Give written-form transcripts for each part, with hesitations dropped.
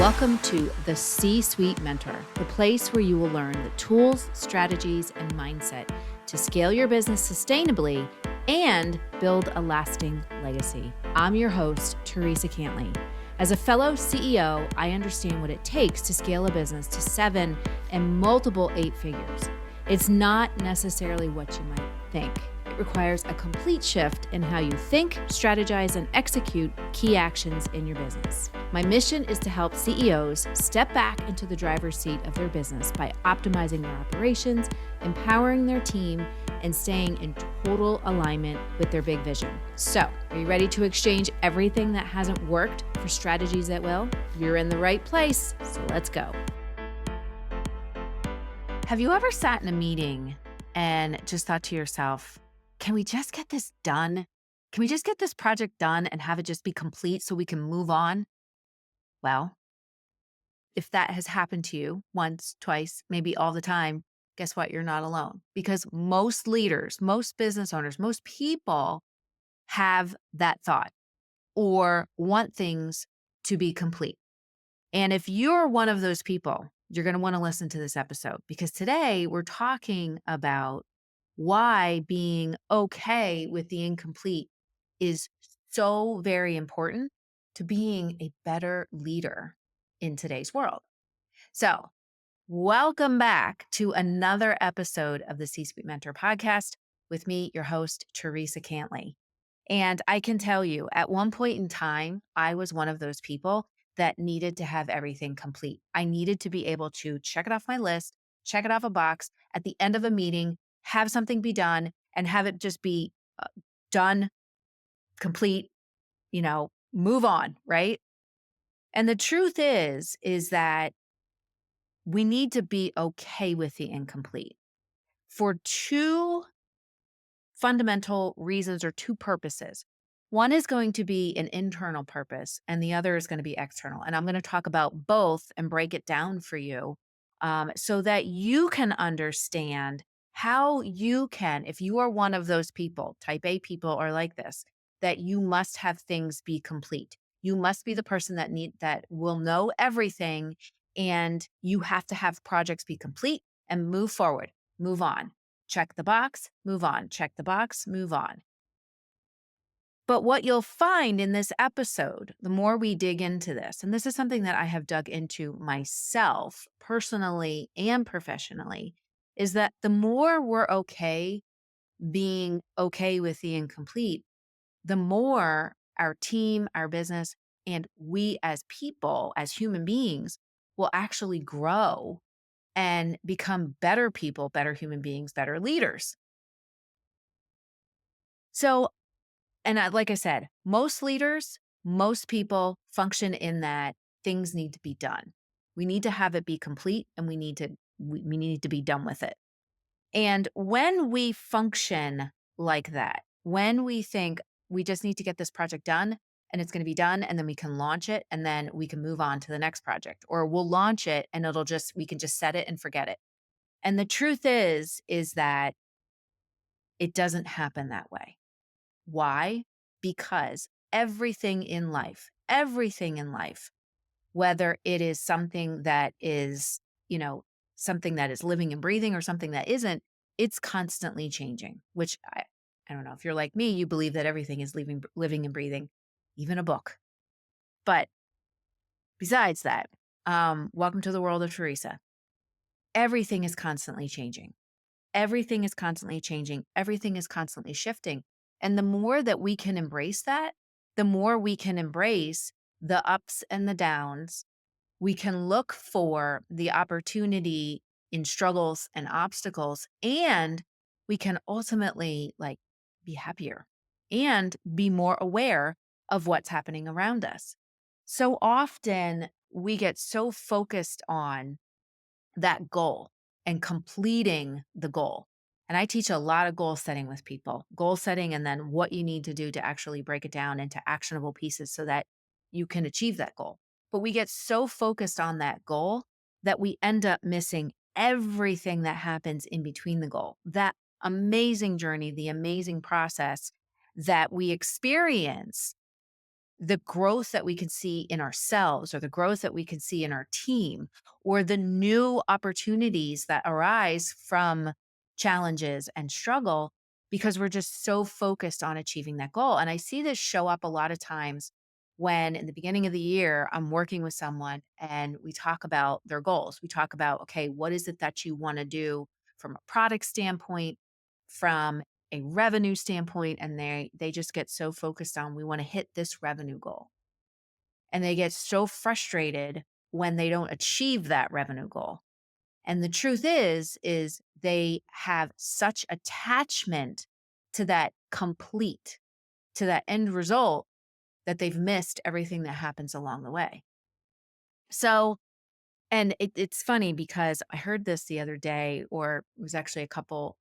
Welcome to the C-Suite Mentor, the place where you will learn the tools, strategies, and mindset to scale your business sustainably and build a lasting legacy. I'm your host, Theresa Cantley. As a fellow CEO, I understand what it takes to scale a business to 7 and multiple 8 figures. It's not necessarily what you might think. It requires a complete shift in how you think, strategize, and execute key actions in your business. My mission is to help CEOs step back into the driver's seat of their business by optimizing their operations, empowering their team, and staying in total alignment with their big vision. So, are you ready to exchange everything that hasn't worked for strategies that will? You're in the right place, so let's go. Have you ever sat in a meeting and just thought to yourself, can we just get this done? Can we just get this project done and have it just be complete so we can move on? Well, if that has happened to you once, twice, maybe all the time, guess what? You're not alone. Because most leaders, most business owners, most people have that thought or want things to be complete. And if you're one of those people, you're going to want to listen to this episode because today we're talking about why being okay with the incomplete is so very important to being a better leader in today's world. So, welcome back to another episode of the C-Suite Mentor podcast with me, your host, Theresa Cantley. And I can tell you, at one point in time, I was one of those people that needed to have everything complete. I needed to be able to check it off my list, check it off a box at the end of a meeting, have something be done, and have it just be done, complete, move on, right? And the truth is that we need to be okay with the incomplete for 2 fundamental reasons or 2 purposes. One is going to be an internal purpose and the other is going to be external. And I'm going to talk about both and break it down for you so that you can understand how you can, if you are one of those people, type A people are like this, that you must have things be complete. You must be the person that will know everything, and you have to have projects be complete and move forward, move on. Check the box, move on. Check the box, move on. But what you'll find in this episode, the more we dig into this, and this is something that I have dug into myself personally and professionally, is that the more we're okay being okay with the incomplete, the more our team, our business, and we as people, as human beings, will actually grow and become better people, better human beings, better leaders. So, like I said, most leaders, most people function in that things need to be done. We need to have it be complete and we need to be done with it. And when we function like that, when we think we just need to get this project done and it's going to be done and then we can launch it and then we can move on to the next project, or we'll launch it and we can just set it and forget it. And the truth is that it doesn't happen that way. Why? Because everything in life, whether it is something that is, something that is living and breathing or something that isn't, it's constantly changing, which I don't know if you're like me, you believe that everything is living and breathing, even a book. But besides that, welcome to the world of Theresa. Everything is constantly changing. Everything is constantly changing. Everything is constantly shifting. And the more that we can embrace that, the more we can embrace the ups and the downs. We can look for the opportunity in struggles and obstacles, and we can ultimately be happier and be more aware of what's happening around us. So often we get so focused on that goal and completing the goal. And I teach a lot of goal setting with people, goal setting, and then what you need to do to actually break it down into actionable pieces so that you can achieve that goal. But we get so focused on that goal that we end up missing everything that happens in between the goal, that amazing journey, the amazing process that we experience the growth that we can see in ourselves or the growth that we can see in our team or the new opportunities that arise from challenges and struggle because we're just so focused on achieving that goal. And I see this show up a lot of times when in the beginning of the year, I'm working with someone and we talk about their goals. We talk about, okay, what is it that you want to do from a product standpoint, from a revenue standpoint, and they just get so focused on we want to hit this revenue goal. And they get so frustrated when they don't achieve that revenue goal. And the truth is they have such attachment to that complete, to that end result that they've missed everything that happens along the way. So, and it's funny because I heard this the other day, or it was actually a couple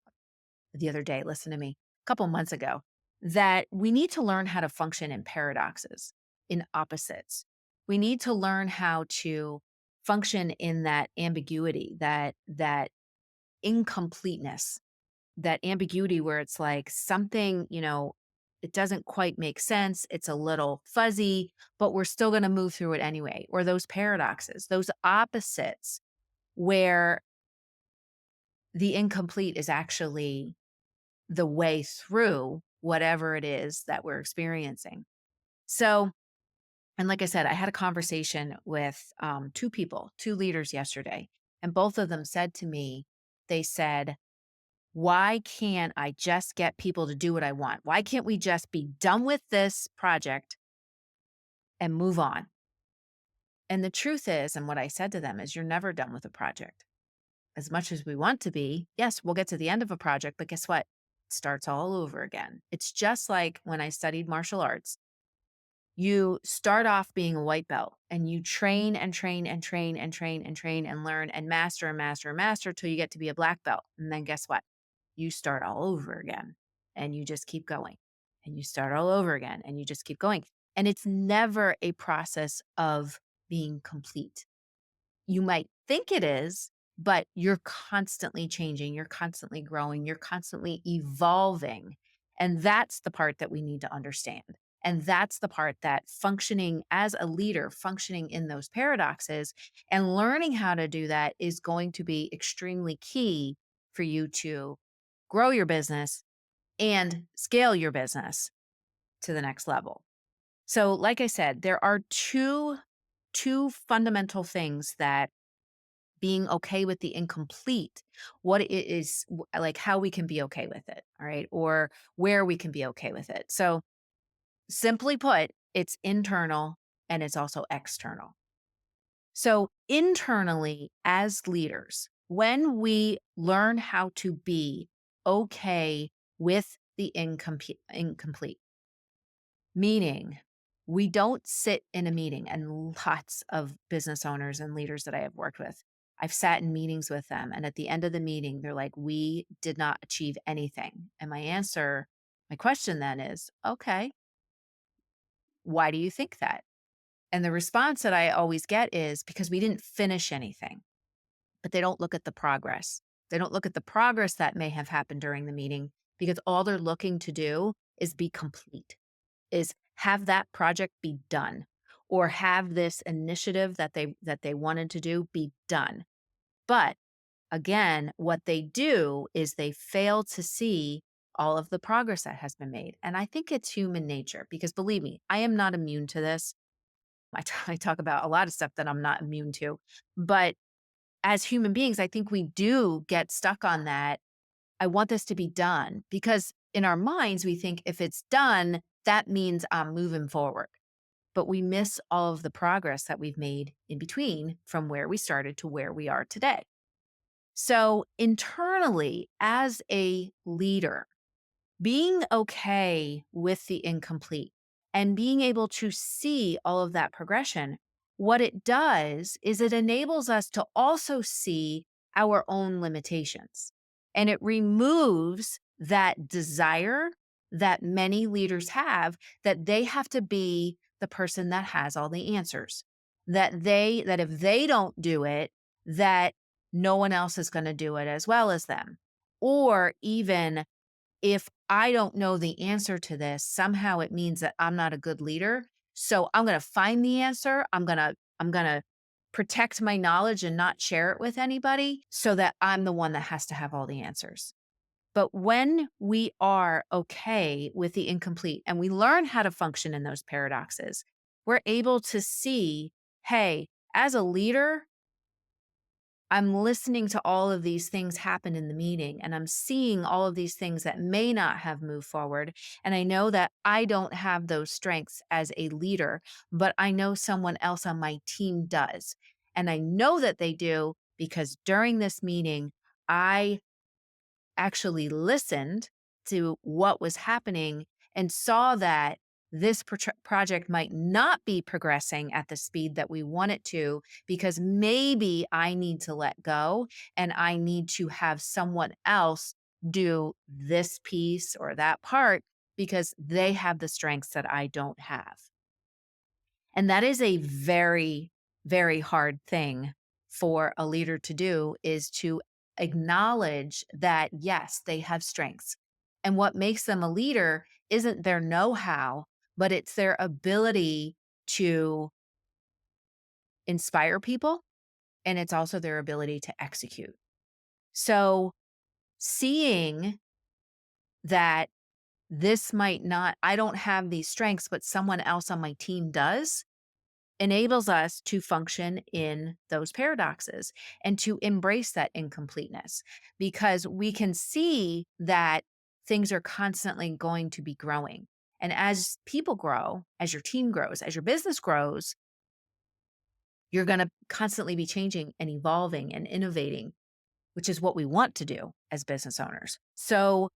the other day, listen to me, a couple months ago, that we need to learn how to function in paradoxes, in opposites. We need to learn how to function in that ambiguity, that incompleteness, that ambiguity where it's like something, it doesn't quite make sense. It's a little fuzzy, but we're still going to move through it anyway. Or those paradoxes, those opposites where the incomplete is actually the way through whatever it is that we're experiencing. So, and like I said, I had a conversation with two people, two leaders yesterday, and both of them said to me, they said, why can't I just get people to do what I want? Why can't we just be done with this project and move on? And the truth is, and what I said to them is, you're never done with a project. As much as we want to be, yes, we'll get to the end of a project, but guess what? It starts all over again. It's just like when I studied martial arts. You start off being a white belt and you train and train and train and train and train and learn and master and master and master till you get to be a black belt. And then guess what? You start all over again and you just keep going and you start all over again and you just keep going. And it's never a process of being complete. You might think it is, but you're constantly changing, you're constantly growing, you're constantly evolving. And that's the part that we need to understand. And that's the part that functioning as a leader, functioning in those paradoxes and learning how to do that is going to be extremely key for you to grow your business and scale your business to the next level. So, like I said, there are two fundamental things that being okay with the incomplete, what it is like how we can be okay with it, all right? Or where we can be okay with it. So, simply put, it's internal and it's also external. So, internally as leaders, when we learn how to be okay with the incomplete, meaning we don't sit in a meeting, and lots of business owners and leaders that I have worked with, I've sat in meetings with them. And at the end of the meeting, they're like, we did not achieve anything. And my question then is, okay, why do you think that? And the response that I always get is because we didn't finish anything, but they don't look at the progress. They don't look at the progress that may have happened during the meeting because all they're looking to do is be complete, is have that project be done or have this initiative that they wanted to do be done. But again, what they do is they fail to see all of the progress that has been made. And I think it's human nature because believe me, I am not immune to this. I talk about a lot of stuff that I'm not immune to. But as human beings, I think we do get stuck on that. I want this to be done because in our minds, we think if it's done, that means I'm moving forward. But we miss all of the progress that we've made in between from where we started to where we are today. So, internally, as a leader, being okay with the incomplete and being able to see all of that progression, what it does is it enables us to also see our own limitations. And it removes that desire that many leaders have that they have to be the person that has all the answers. That if they don't do it, that no one else is going to do it as well as them. Or even if I don't know the answer to this, somehow it means that I'm not a good leader. So I'm going to find the answer. I'm going to protect my knowledge and not share it with anybody so that I'm the one that has to have all the answers. But when we are okay with the incomplete and we learn how to function in those paradoxes, we're able to see, hey, as a leader, I'm listening to all of these things happen in the meeting and I'm seeing all of these things that may not have moved forward. And I know that I don't have those strengths as a leader, but I know someone else on my team does. And I know that they do because during this meeting, I actually listened to what was happening and saw that this project might not be progressing at the speed that we want it to because maybe I need to let go and I need to have someone else do this piece or that part because they have the strengths that I don't have. And that is a very, very hard thing for a leader to do is to acknowledge that, yes, they have strengths. And what makes them a leader isn't their know how, but it's their ability to inspire people. And it's also their ability to execute. So seeing that this might not, I don't have these strengths, but someone else on my team does enables us to function in those paradoxes and to embrace that incompleteness because we can see that things are constantly going to be growing. And as people grow, as your team grows, as your business grows, you're going to constantly be changing and evolving and innovating, which is what we want to do as business owners. So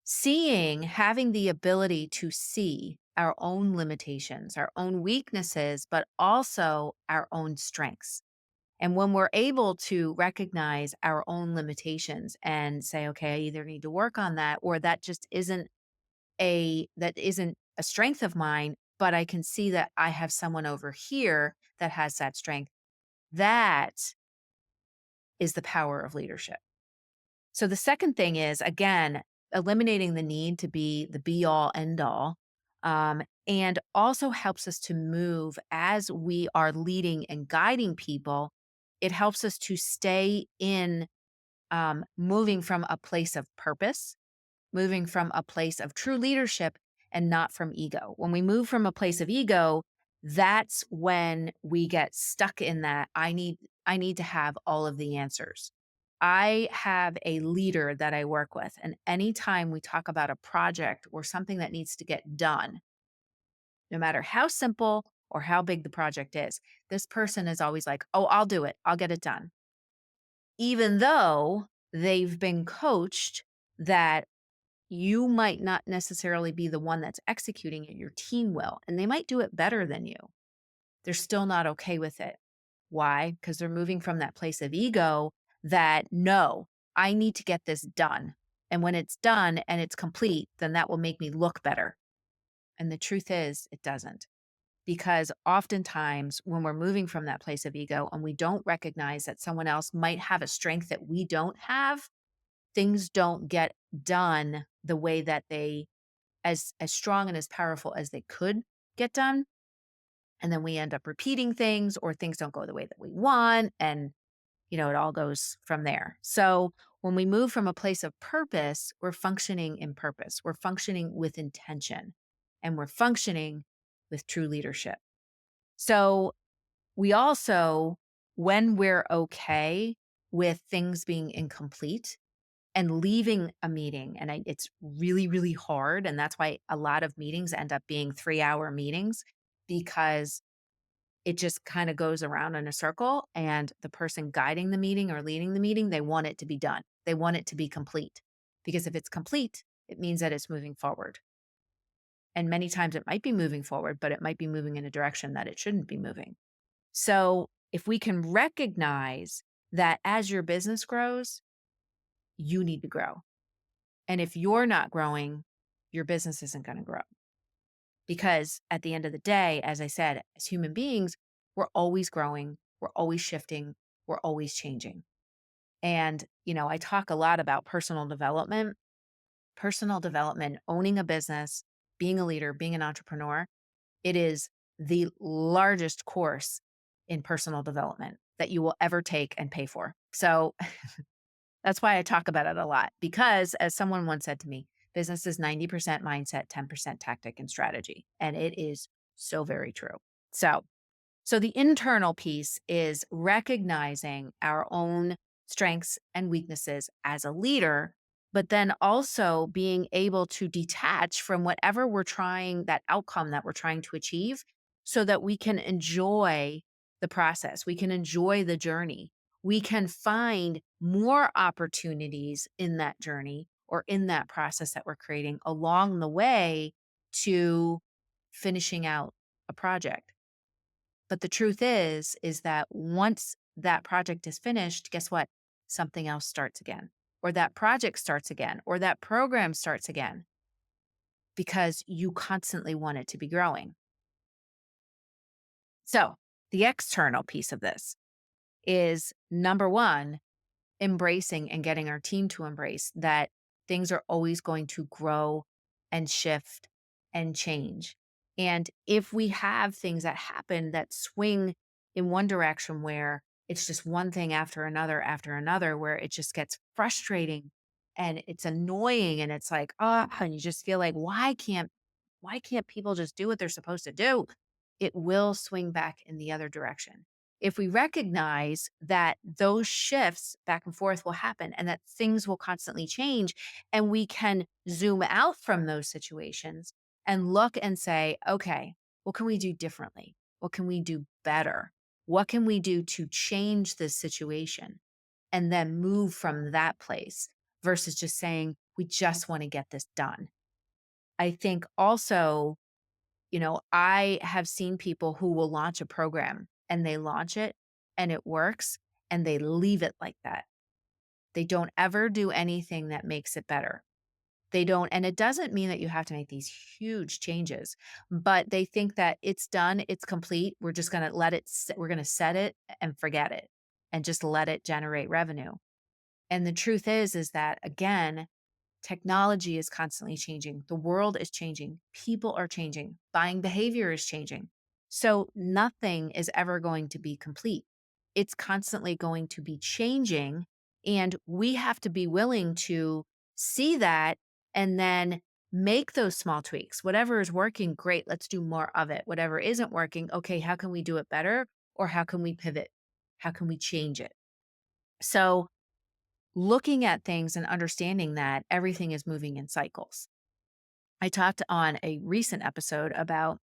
having the ability to see our own limitations, our own weaknesses, but also our own strengths. And when we're able to recognize our own limitations and say, okay, I either need to work on that or that isn't a strength of mine, but I can see that I have someone over here that has that strength. That is the power of leadership. So the second thing is, again, eliminating the need to be the be all end all, and also helps us to move as we are leading and guiding people. It helps us to stay in moving from a place of purpose, moving from a place of true leadership and not from ego. When we move from a place of ego, that's when we get stuck in that I need to have all of the answers. I have a leader that I work with and anytime we talk about a project or something that needs to get done, no matter how simple or how big the project is, this person is always like, "Oh, I'll do it. I'll get it done." Even though they've been coached that you might not necessarily be the one that's executing it, your team will, and they might do it better than you. They're still not okay with it. Why? Because they're moving from that place of ego that, no, I need to get this done. And when it's done and it's complete, then that will make me look better. And the truth is, it doesn't. Because oftentimes, when we're moving from that place of ego and we don't recognize that someone else might have a strength that we don't have, things don't get done the way that they as strong and as powerful as they could get done. And then we end up repeating things or things don't go the way that we want. And, it all goes from there. So when we move from a place of purpose, we're functioning in purpose. We're functioning with intention and we're functioning with true leadership. So we also, when we're okay with things being incomplete, and leaving a meeting it's really, really hard, and that's why a lot of meetings end up being 3-hour meetings because it just kinda goes around in a circle, and the person guiding the meeting or leading the meeting, they want it to be done. They want it to be complete, because if it's complete, it means that it's moving forward, and many times it might be moving forward, but it might be moving in a direction that it shouldn't be moving. So, if we can recognize that as your business grows, you need to grow. And if you're not growing, your business isn't going to grow. Because at the end of the day, as I said, as human beings, we're always growing, we're always shifting, we're always changing. And, I talk a lot about personal development, owning a business, being a leader, being an entrepreneur. It is the largest course in personal development that you will ever take and pay for. So that's why I talk about it a lot because, as someone once said to me, business is 90% mindset, 10% tactic and strategy. And it is so very true. So, so the internal piece is recognizing our own strengths and weaknesses as a leader, but then also being able to detach from whatever we're trying, that outcome that we're trying to achieve, so that we can enjoy the process. We can enjoy the journey. We can find more opportunities in that journey or in that process that we're creating along the way to finishing out a project. But the truth is that once that project is finished, guess what? Something else starts again, or that project starts again, or that program starts again because you constantly want it to be growing. So, the external piece of this is number one, embracing and getting our team to embrace that things are always going to grow and shift and change. And if we have things that happen that swing in one direction where it's just one thing after another, where it just gets frustrating and it's annoying and it's like, oh, and you just feel like, why can't people just do what they're supposed to do? It will swing back in the other direction. If we recognize that those shifts back and forth will happen and that things will constantly change, and we can zoom out from those situations and look and say, okay, what can we do differently? What can we do better? What can we do to change this situation? And then move from that place versus just saying, we just want to get this done. I think also, I have seen people who will launch a program and they launch it and it works and they leave it like that. They don't ever do anything that makes it better. They don't, and it doesn't mean that you have to make these huge changes, but they think that it's done, it's complete. We're just going to we're going to set it and forget it and just let it generate revenue. And the truth is that again, technology is constantly changing. The world is changing. People are changing. Buying behavior is changing. So nothing is ever going to be complete. It's constantly going to be changing. And we have to be willing to see that and then make those small tweaks. Whatever is working, great. Let's do more of it. Whatever isn't working, okay, how can we do it better? Or how can we pivot? How can we change it? So looking at things and understanding that everything is moving in cycles. I talked on a recent episode about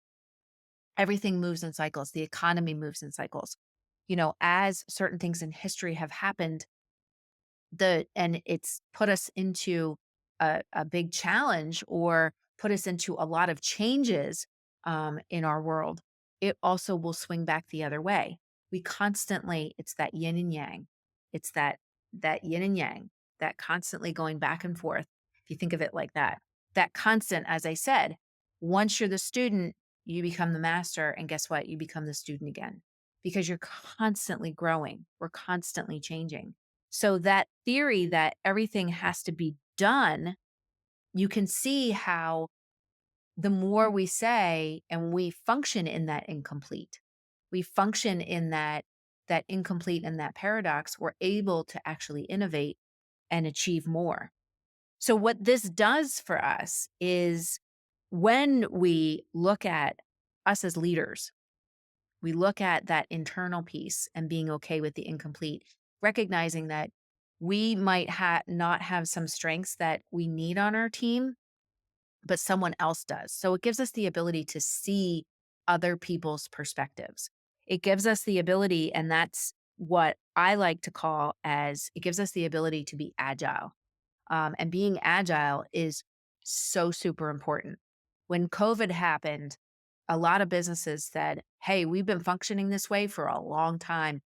everything moves in cycles. The economy moves in cycles. As certain things in history have happened, and it's put us into a big challenge or put us into a lot of changes in our world, it also will swing back the other way. It's that yin and yang. It's that yin and yang, that constantly going back and forth. If you think of it like that constant, as I said, once you're the student, you become the master. And guess what? You become the student again because you're constantly growing. We're constantly changing. So that theory that everything has to be done, you can see how the more we say and we function in that incomplete, we function in that incomplete and that paradox, we're able to actually innovate and achieve more. So what this does for us is when we look at us as leaders, we look at that internal piece and being okay with the incomplete, recognizing that we might not have some strengths that we need on our team, but someone else does. So it gives us the ability to see other people's perspectives. It gives us the ability, and that's what I like to call as it gives us the ability to be agile. And being agile is so super important. When COVID happened, a lot of businesses said, hey, we've been functioning this way for a long time.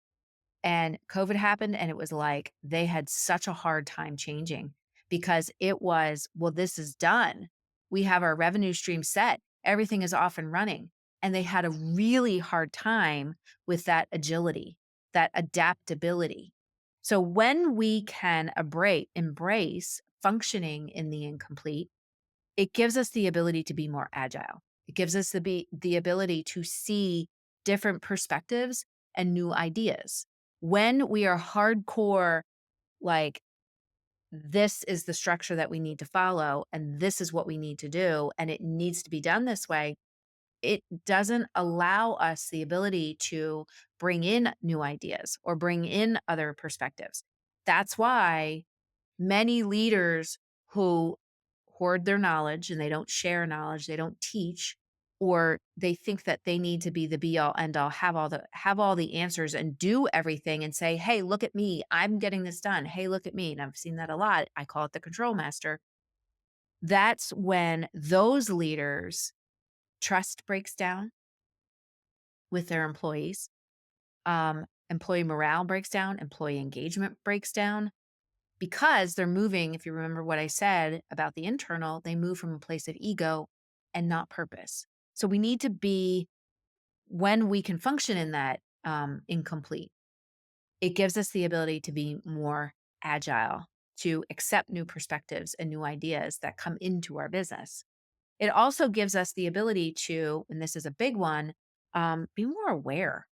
And COVID happened, and it was like they had such a hard time changing because it was, well, this is done. We have our revenue stream set, everything is off and running. And they had a really hard time with that agility, that adaptability. So when we can embrace functioning in the incomplete, it gives us the ability to be more agile. It gives us the ability to see different perspectives and new ideas. When we are hardcore, like, this is the structure that we need to follow, and this is what we need to do, and it needs to be done this way, it doesn't allow us the ability to bring in new ideas or bring in other perspectives. That's why many leaders who hoard their knowledge and they don't share knowledge, they don't teach, or they think that they need to be the be all end all, have all the answers and do everything and say, "Hey, look at me. I'm getting this done. Hey, look at me." And I've seen that a lot. I call it the control master. That's when those leaders trust breaks down with their employees. Employee morale breaks down, employee engagement breaks down because they're moving. If you remember what I said about the internal, they move from a place of ego and not purpose. So we need to be, when we can function in that incomplete, it gives us the ability to be more agile, to accept new perspectives and new ideas that come into our business. It also gives us the ability to, and this is a big one, be more aware.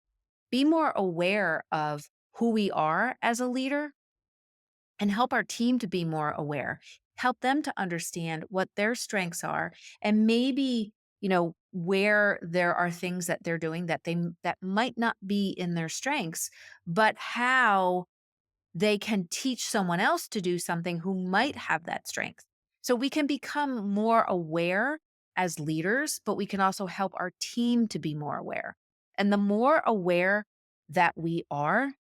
Be more aware of who we are as a leader and help our team to be more aware. Help them to understand what their strengths are and maybe, where there are things that they're doing that might not be in their strengths, but how they can teach someone else to do something who might have that strength. So we can become more aware as leaders, but we can also help our team to be more aware. And the more aware that we are,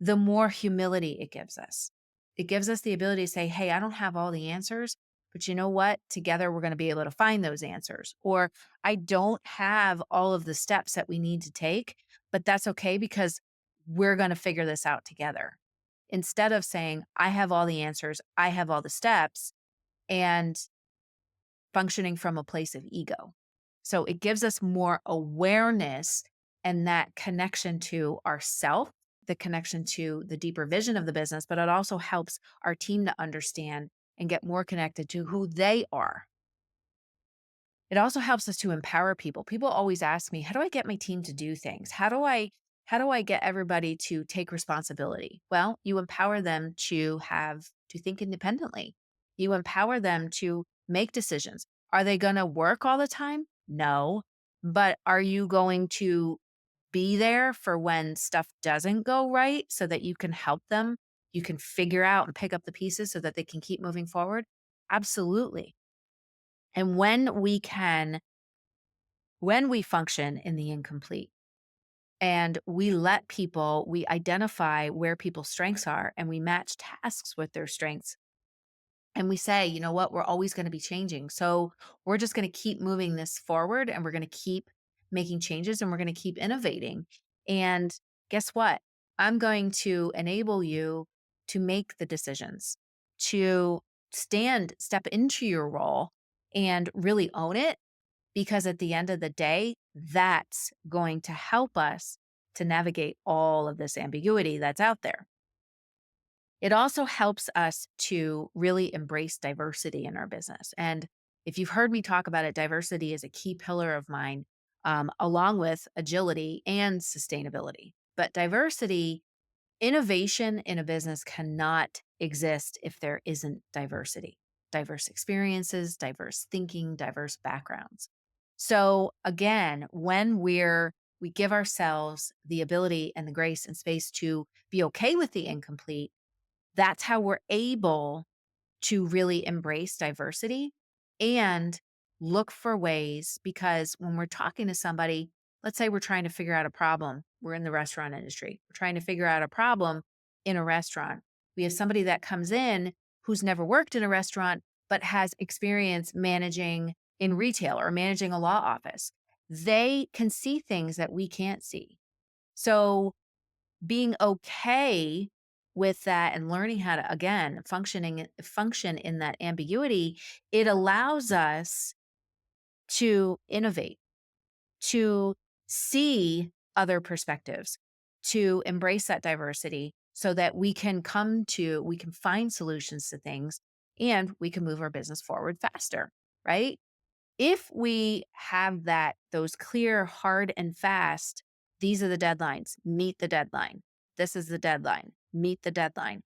the more humility it gives us. It gives us the ability to say, "Hey, I don't have all the answers, but you know what? Together we're going to be able to find those answers." Or, "I don't have all of the steps that we need to take, but that's okay because we're going to figure this out together." Instead of saying, "I have all the answers, I have all the steps," and functioning from a place of ego. So it gives us more awareness and that connection to ourself, the connection to the deeper vision of the business, but it also helps our team to understand and get more connected to who they are. It also helps us to empower people. People always ask me, "How do I get my team to do things? How do I get everybody to take responsibility?" Well, you empower them to think independently. You empower them to make decisions. Are they going to work all the time? No. But are you going to be there for when stuff doesn't go right so that you can help them? You can figure out and pick up the pieces so that they can keep moving forward? Absolutely. And when we function in the incomplete and we identify where people's strengths are and we match tasks with their strengths and we say, "You know what, we're always going to be changing. So we're just going to keep moving this forward and we're going to keep making changes and we're going to keep innovating." And guess what? I'm going to enable you to make the decisions, to step into your role and really own it, because at the end of the day, that's going to help us to navigate all of this ambiguity that's out there. It also helps us to really embrace diversity in our business. And if you've heard me talk about it, diversity is a key pillar of mine, along with agility and sustainability. But diversity, innovation in a business cannot exist if there isn't diversity, diverse experiences, diverse thinking, diverse backgrounds. So again, when we give ourselves the ability and the grace and space to be okay with the incomplete, that's how we're able to really embrace diversity and look for ways. Because when we're talking to somebody, let's say we're trying to figure out a problem. We're in the restaurant industry. We're trying to figure out a problem in a restaurant. We have somebody that comes in who's never worked in a restaurant, but has experience managing in retail or managing a law office. They can see things that we can't see. So being okay with that and learning how to, again, function in that ambiguity, it allows us to innovate, to see other perspectives, to embrace that diversity so that we can find solutions to things and we can move our business forward faster, right? If we have those clear, hard and fast, these are the deadlines, meet the deadline. This is the deadline, meet the deadline.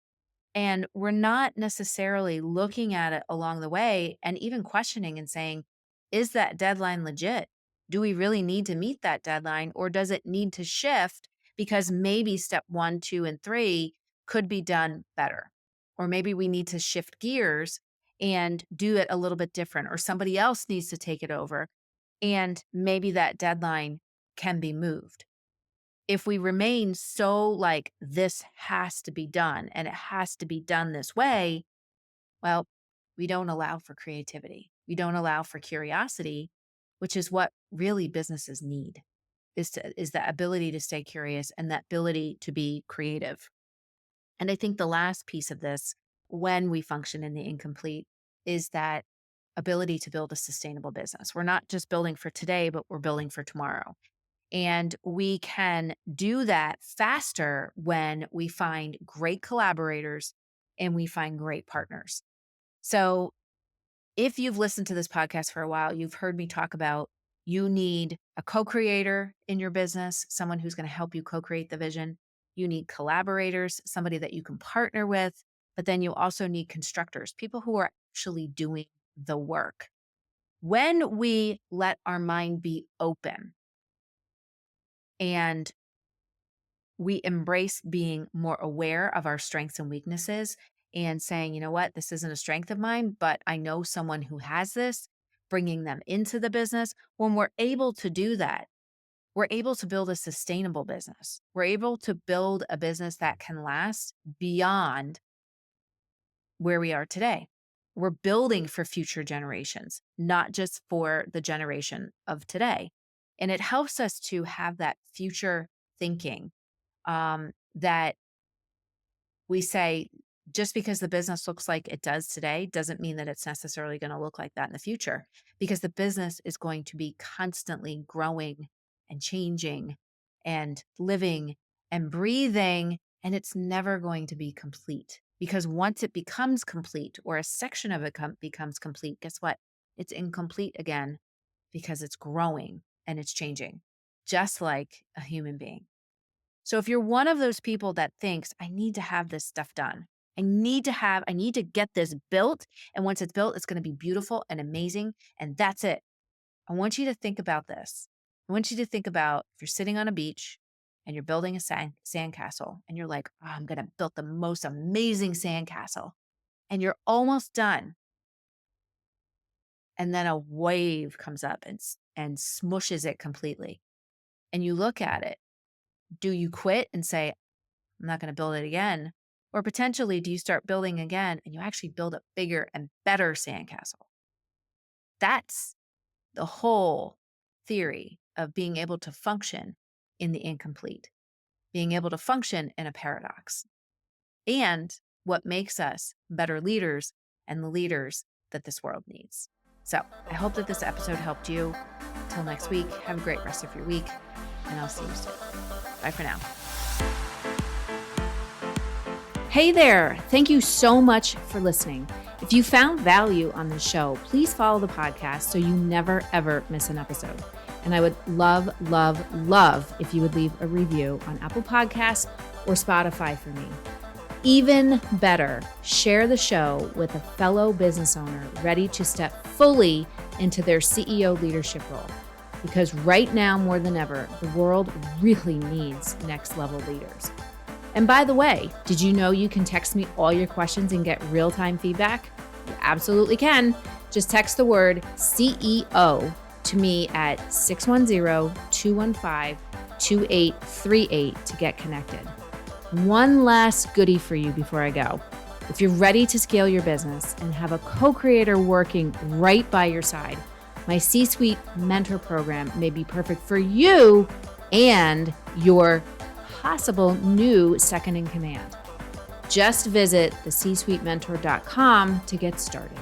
And we're not necessarily looking at it along the way and even questioning and saying, is that deadline legit? Do we really need to meet that deadline, or does it need to shift because maybe step 1, 2, and 3 could be done better? Or maybe we need to shift gears and do it a little bit different, or somebody else needs to take it over. And maybe that deadline can be moved. If we remain so like this has to be done and it has to be done this way, well, we don't allow for creativity. We don't allow for curiosity, which is what really businesses need is that ability to stay curious and that ability to be creative. And I think the last piece of this, when we function in the incomplete, is that ability to build a sustainable business. We're not just building for today, but we're building for tomorrow. And we can do that faster when we find great collaborators and we find great partners. So if you've listened to this podcast for a while, you've heard me talk about you need a co-creator in your business, someone who's going to help you co-create the vision. You need collaborators, somebody that you can partner with, but then you also need constructors, people who are actually doing the work. When we let our mind be open and we embrace being more aware of our strengths and weaknesses and saying, you know what, this isn't a strength of mine, but I know someone who has this, bringing them into the business. When we're able to do that, we're able to build a sustainable business. We're able to build a business that can last beyond where we are today. We're building for future generations, not just for the generation of today. And it helps us to have that future thinking that we say, just because the business looks like it does today doesn't mean that it's necessarily going to look like that in the future, because the business is going to be constantly growing and changing and living and breathing, and it's never going to be complete. Because once it becomes complete, or a section of it becomes complete, guess what? It's incomplete again, because it's growing and it's changing, just like a human being. So if you're one of those people that thinks, I need to have this stuff done, I need to get this built. And once it's built, it's going to be beautiful and amazing. And that's it. I want you to think about this. I want you to think about if you're sitting on a beach and you're building a sandcastle and you're like, oh, I'm going to build the most amazing sandcastle. And you're almost done. And then a wave comes up and smushes it completely. And you look at it. Do you quit and say, I'm not going to build it again? Or potentially, do you start building again and you actually build a bigger and better sandcastle? That's the whole theory of being able to function in the incomplete, being able to function in a paradox, and what makes us better leaders and the leaders that this world needs. So I hope that this episode helped you. Until next week, have a great rest of your week, and I'll see you soon. Bye for now. Hey there. Thank you so much for listening. If you found value on this show, please follow the podcast so you never, ever miss an episode. And I would love, love, love if you would leave a review on Apple Podcasts or Spotify for me. Even better, share the show with a fellow business owner ready to step fully into their CEO leadership role. Because right now, more than ever, the world really needs next level leaders. And by the way, did you know you can text me all your questions and get real-time feedback? You absolutely can. Just text the word CEO to me at 610-215-2838 to get connected. One last goodie for you before I go. If you're ready to scale your business and have a co-creator working right by your side, my C-Suite Mentor Program may be perfect for you and your possible new second in command. Just visit thecsuitementor.com to get started.